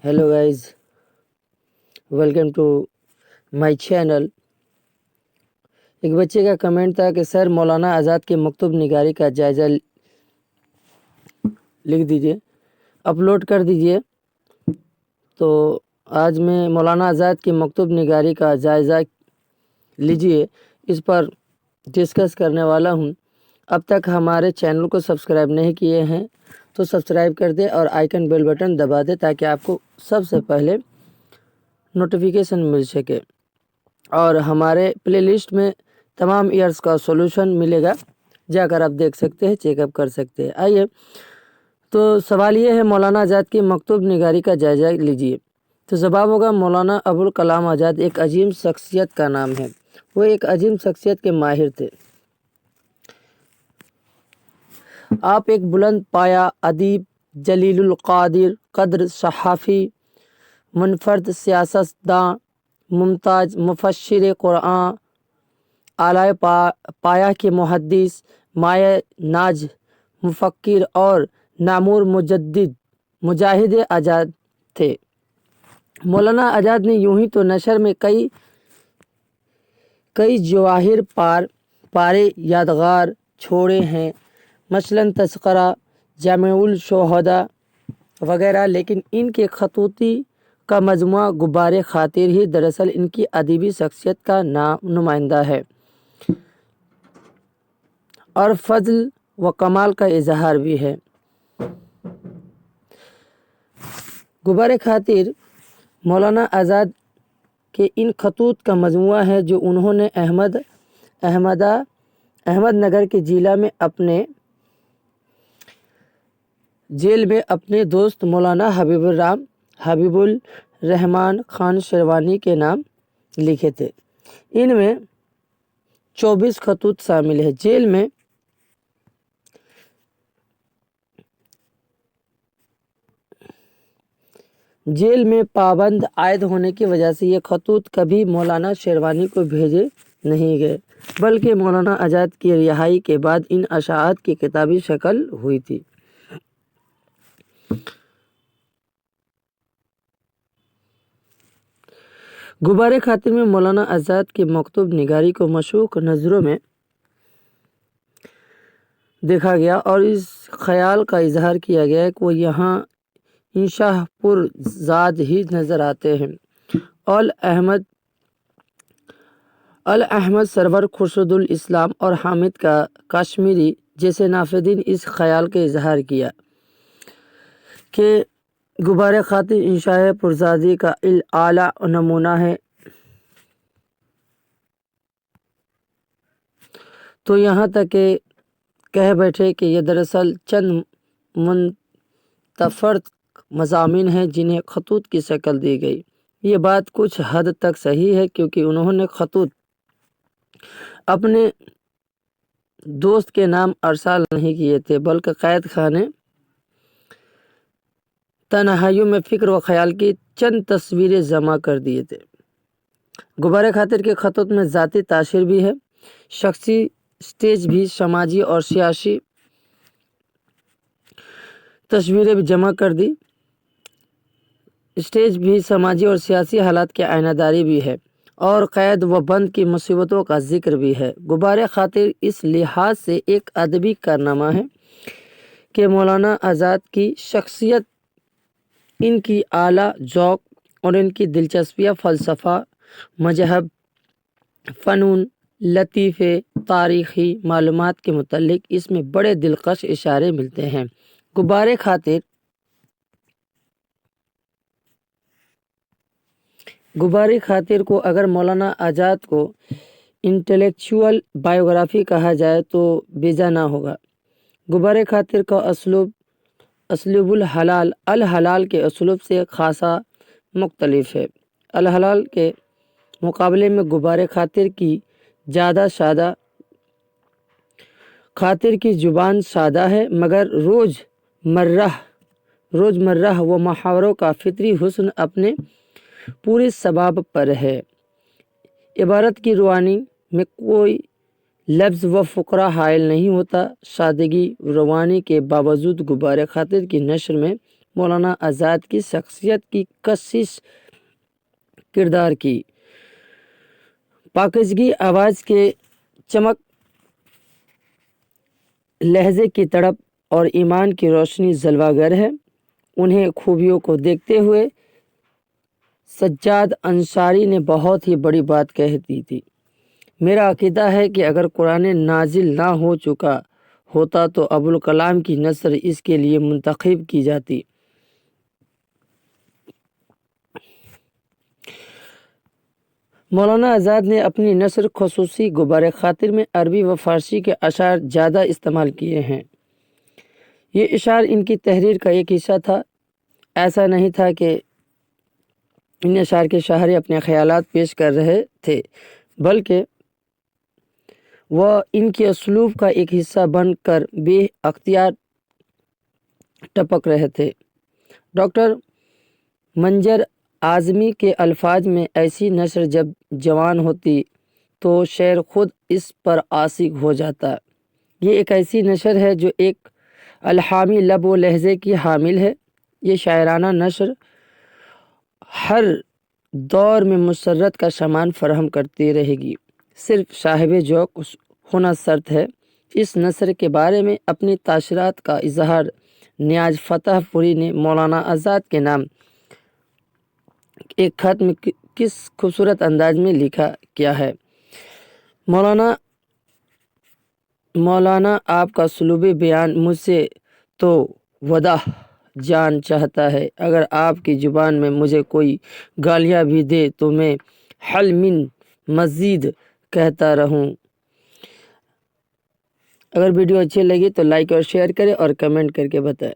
Hello guys, welcome to my channel. एक बच्चे का कमेंट था कि सर मौलाना आज़ाद की मकतूब निगारी का जायज़ा लिख दीजिए, अपलोड कर दीजिए। तो आज मैं मौलाना आज़ाद की मकतूब निगारी का जायज़ा लीजिए इस पर डिस्कस करने वाला हूं। अब तक हमारे चैनल को सब्सक्राइब नहीं किए हैं तो सब्सक्राइब कर दे और आइकन बेल बटन दबा दे ताकि आपको सबसे पहले नोटिफिकेशन मिल सके। और हमारे प्लेलिस्ट में तमाम ईयर्स का सॉल्यूशन मिलेगा, जाकर आप देख सकते हैं, चेकअप कर सकते हैं। आइए, तो सवाल ये है, मौलाना आज़ाद की मकतूब निगारी का जायज़ा लीजिए। तो जवाब होगा, मौलाना अबुल कलाम आज़ाद एक अजीम शख्सियत का नाम है। वो एक अजीम शख्सियत के माहिर थे। आप एक बुलंद पाया अदीब, जलीलुल कद्र सहाफ़ी, मुनफरद सियासतदान, मुमताज़ मुफस्सिर कुरान, आला पाया के मुहद्दिस, माया नाज मुफक्किर और नामूर मुजाहिद आज़ाद थे। मौलाना आज़ाद ने यूं ही तो नशर में कई जवाहिर पारे यादगार छोड़े हैं, मसलन तज़किरा, जामिउल शुहदा वगैरह, लेकिन इनके खतूती का मजमुआ गुब्बारे खातिर ही दरअसल इनकी अदबी शख्सियत का नुमाइंदा है और फजल व कमाल का इजहार भी है। गुब्बारे खातिर मौलाना आज़ाद के इन खतूत का मजमुआ है जो उन्होंने अहमदनगर के जिला में अपने जेल में अपने दोस्त मौलाना हबीबुल रहमान खान शेरवानी के नाम लिखे थे। इनमें 24 खतूत शामिल है। जेल में पाबंद आयद होने की वजह से ये खतूत कभी मौलाना शेरवानी को भेजे नहीं गए, बल्कि मौलाना आज़ाद की रिहाई के बाद इन अशाआत की किताबी शक्ल हुई थी। गुब्बारे खातिर में मौलाना आज़ाद की मकतूब निगारी को मशूक नज़रों में देखा गया और इस ख्याल का इजहार किया गया कि वो यहाँ इंशाहपुर ज़ाद ही नज़र आते हैं। अल अहमद सरवर खुर्शदुल इस्लाम और हामिद का कश्मीरी जैसे नाफिदीन इस ख्याल का इजहार किया कि गुब्बारे खातिर इंशाहपुर ज़ादी का आला नमूना है। तो यहाँ तक के कह बैठे कि ये दरअसल चंद मुंतफर्द मज़ामीन हैं जिन्हें खतूत की शक्ल दी गई। ये बात कुछ हद तक सही है, क्योंकि उन्होंने खतूत अपने दोस्त के नाम अरसाल नहीं किए थे, बल्कि कैद खाने तन्हाइयों में फ़िक्र व ख्याल की चंद तस्वीरें जमा कर दिए थे। गुब्बारे खातिर के खतूत में ज़ाती तासीर भी है, शख्सी स्टेज भी, समाजी और सियासी तस्वीरें भी जमा कर दी। स्टेज भी समाजी और सियासी हालात की आयनादारी भी है और कैद व बंद की मुसीबतों का जिक्र भी है। गुब्बारे खातिर इस लिहाज से एक अदबी कारनामा है कि मौलाना आज़ाद की शख्सियत, इनकी आला ज़ौक़ और इनकी दिलचस्पियाँ फ़लसफ़ा, मज़हब, फ़नून, लतीफ़े, तारीख़ी मालूमात के मुतल्लिक़ इसमें बड़े दिलकश इशारे मिलते हैं। गुब्बारे खातिर को अगर मौलाना आज़ाद को इंटेलेक्चुअल बायोग्राफ़ी कहा जाए तो बेजा ना होगा। गुब्बारे खातिर का असलूबुल हलाल अल हलाल के असलूब से खासा मुख्तलिफ है। अल हलाल के मुकाबले में गुब्बारे खातिर की ज़्यादा सादा, खातिर की ज़ुबान सादा है, मगर रोज़मर्रा व मुहावरों का फितरी हुस्न अपने पूरे सबाब पर है। इबारत की रुआनी में कोई लफ्ज़ व फ़ुकरा हायल नहीं होता। सादगी रुआनी के बावजूद गुब्बारे खातिर की नस्र में مولانا آزاد کی شخصیت کی کشش کردار کی پاکیزگی، آواز کے چمک، لہجے کی تڑپ اور ایمان کی روشنی جلوہ گر ہے۔ انہیں خوبیوں کو دیکھتے ہوئے سجاد انصاری نے بہت ہی بڑی بات کہہ دی تھی: میرا عقیدہ ہے کہ اگر قرآن نازل نہ ہو چکا ہوتا تو ابوالکلام کی نثر اس کے لیے منتخب کی جاتی۔ مولانا آزاد نے اپنی نثر خصوصی غبار خاطر میں عربی و فارسی کے اشعار زیادہ استعمال کیے ہیں۔ یہ اشعار ان کی تحریر کا ایک حصہ تھا۔ ایسا نہیں تھا کہ ان اشعار کے شاعر اپنے خیالات پیش کر رہے تھے، بلکہ وہ ان کے اسلوب کا ایک حصہ بن کر بے اختیار ٹپک رہے تھے۔ ڈاکٹر منظر اعظمی کے الفاظ میں ایسی نثر جب جوان ہوتی تو شاعر خود اس پر عاشق ہو جاتا۔ یہ ایک ایسی نثر ہے جو ایک الہامی لب و لہجے کی حامل ہے۔ یہ شاعرانہ نثر ہر دور میں مسرت کا سامان فراہم کرتی رہے گی، صرف صاحب ذوق ہونا شرط ہے۔ اس نثر کے بارے میں اپنی تاثرات کا اظہار نیاز فتح پوری نے مولانا آزاد کے نام ایک خط میں کس خوبصورت انداز میں لکھا کیا ہے: مولانا آپ کا اسلوب بیان مجھ سے تو وداع جان چاہتا ہے۔ اگر آپ کی زبان میں مجھے کوئی گالیاں بھی دے تو میں حل من مزید کہتا رہوں۔ اگر ویڈیو اچھی لگی تو لائک اور شیئر کریں اور کمنٹ کر کے بتائیں۔